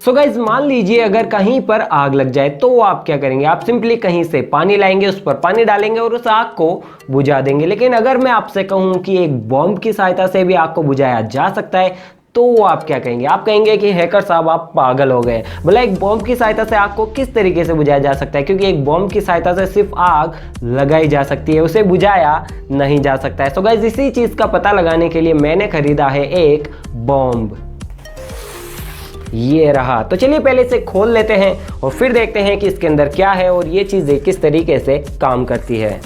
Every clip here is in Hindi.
सो गाइज मान लीजिए अगर कहीं पर आग लग जाए तो आप क्या करेंगे? आप सिंपली कहीं से पानी लाएंगे, उस पर पानी डालेंगे और उस आग को बुझा देंगे। लेकिन अगर मैं आपसे कहूं कि एक बॉम्ब की सहायता से भी आग को बुझाया जा सकता है तो आप क्या कहेंगे? आप कहेंगे कि हैकर साहब आप पागल हो गए। भला एक बॉम्ब की सहायता से आग को किस तरीके से बुझाया जा सकता है? क्योंकि एक बॉम्ब की सहायता से सिर्फ आग लगाई जा सकती है, उसे बुझाया नहीं जा सकता है। सो गाइज इसी चीज का पता लगाने के लिए मैंने खरीदा है एक बॉम्ब। ये रहा। तो चलिए पहले इसे खोल लेते हैं और फिर देखते हैं कि इसके अंदर क्या है और ये चीजें किस तरीके से काम करती है।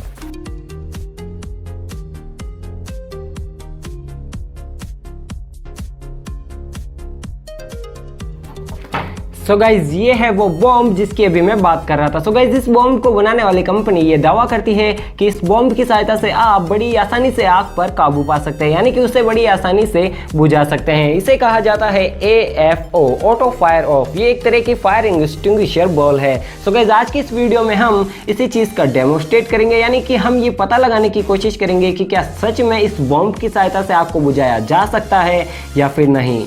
सो गाइज ये है वो बॉम्ब जिसकी अभी मैं बात कर रहा था। सो गाइज इस बॉम्ब को बनाने वाली कंपनी ये दावा करती है कि इस बॉम्ब की सहायता से आप बड़ी आसानी से आग पर काबू पा सकते हैं, यानी कि उसे बड़ी आसानी से बुझा सकते हैं। इसे कहा जाता है AFO, ऑटो फायर ऑफ। ये एक तरह की फायर एक्सटिंग्विशर बॉल है। सो गाइज आज की इस वीडियो में हम इसी चीज का डेमोस्ट्रेट करेंगे, यानी कि हम ये पता लगाने की कोशिश करेंगे कि क्या सच में इस बॉम्ब की सहायता से आग को बुझाया जा सकता है या फिर नहीं।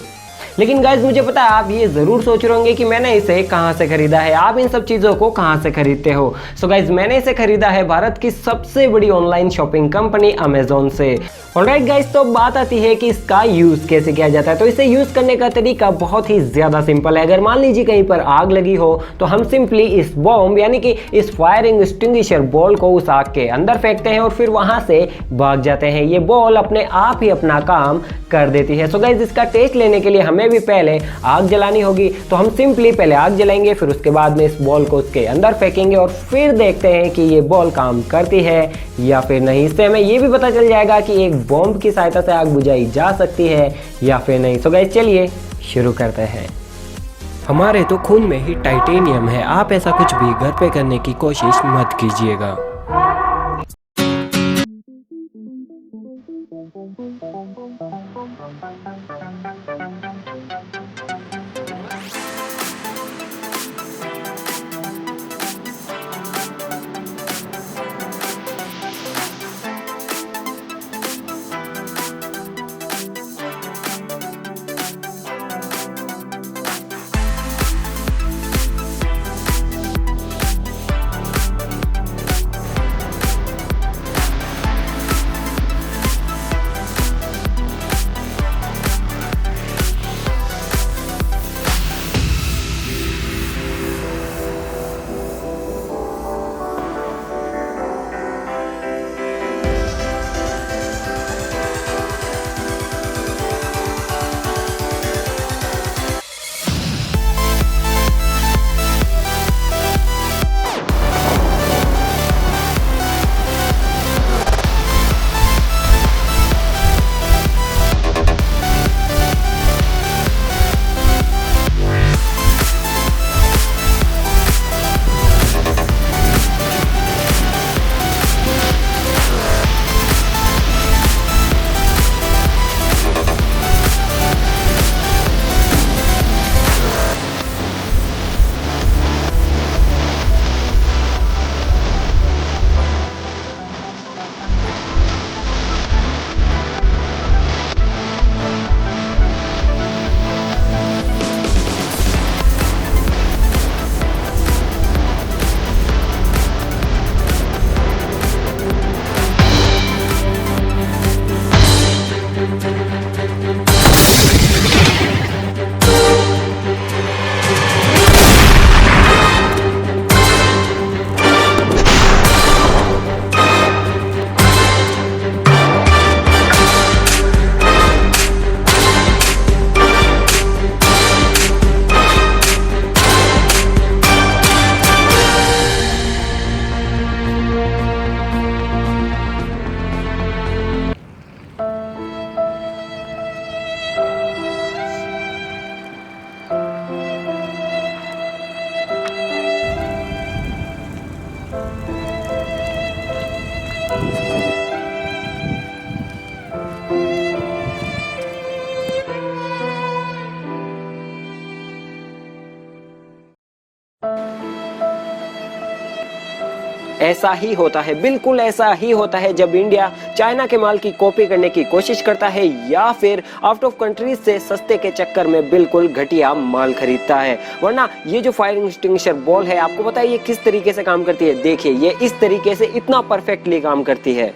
लेकिन गाइज मुझे पता है आप ये जरूर सोच रहे होंगे कि मैंने इसे कहां से खरीदा है, आप इन सब चीजों को कहां से खरीदते हो। सो गाइज मैंने इसे खरीदा है भारत की सबसे बड़ी ऑनलाइन शॉपिंग कंपनी अमेजोन से। ऑलराइट गाइज, तो बात आती है कि इसका यूज कैसे किया जाता है। तो इसे यूज करने का तरीका बहुत ही ज्यादा सिंपल है। अगर मान लीजिए कहीं पर आग लगी हो तो हम सिंपली इस बॉम्ब यानी कि इस फायर एक्सटिंग्विशर बॉल को उस आग के अंदर फेंकते हैं और फिर वहां से भाग जाते हैं। ये बॉल अपने आप ही अपना काम कर देती है। सो गाइज इसका टेस्ट लेने के लिए हमें भी पहले आग जलानी होगी। तो हम सिंपली पहले आग जलाएंगे, फिर उसके बाद में इस बॉल को उसके अंदर फेंकेंगे और फिर देखते हैं कि ये बॉल काम करती है या फिर नहीं। इससे हमें ये भी पता चल जाएगा कि एक बॉम्ब की सहायता से आग बुझाई जा सकती है या फिर नहीं। सो गाइस चलिए शुरू करते हैं। हमारे तो खून में ही टाइटेनियम है, आप ऐसा कुछ भी घर पे करने की कोशिश मत कीजिएगा। ऐसा ही होता है, बिल्कुल ऐसा ही होता है जब इंडिया चाइना के माल की कॉपी करने की कोशिश करता है या फिर आउट ऑफ कंट्रीज से सस्ते के चक्कर में बिल्कुल घटिया माल खरीदता है। वरना ये जो फायर एक्सटिंग्विशर बॉल है, आपको पता है ये किस तरीके से काम करती है? देखिए, ये इस तरीके से इतना परफेक्टली काम करती है।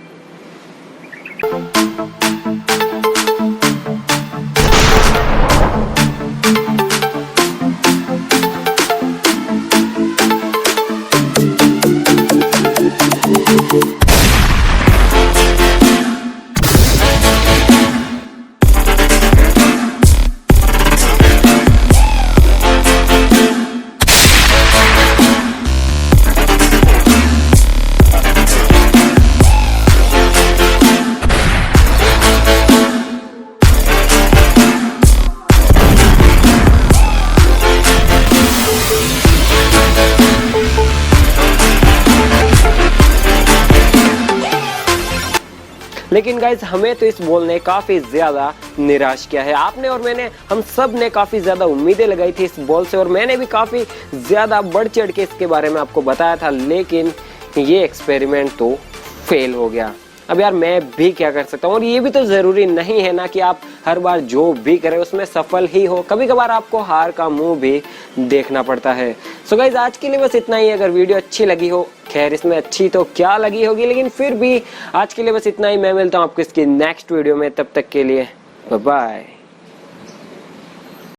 लेकिन गाइस, हमें तो इस बॉल ने काफी ज्यादा निराश किया है। आपने और मैंने, हम सब ने काफी ज्यादा उम्मीदें लगाई थी इस बॉल से और मैंने भी काफी ज्यादा बढ़ चढ़ के इसके बारे में आपको बताया था, लेकिन ये एक्सपेरिमेंट तो फेल हो गया। अब यार मैं भी क्या कर सकता हूँ, और ये भी तो जरूरी नहीं है ना कि आप हर बार जो भी करें उसमें सफल ही हो, कभी कभार आपको हार का मुंह भी देखना पड़ता है। सो गाइस, आज के लिए बस इतना ही। अगर वीडियो अच्छी लगी हो, खैर इसमें अच्छी तो क्या लगी होगी, लेकिन फिर भी आज के लिए बस इतना ही। मैं मिलता हूँ आपको इसकी नेक्स्ट वीडियो में, तब तक के लिए बाय बाय।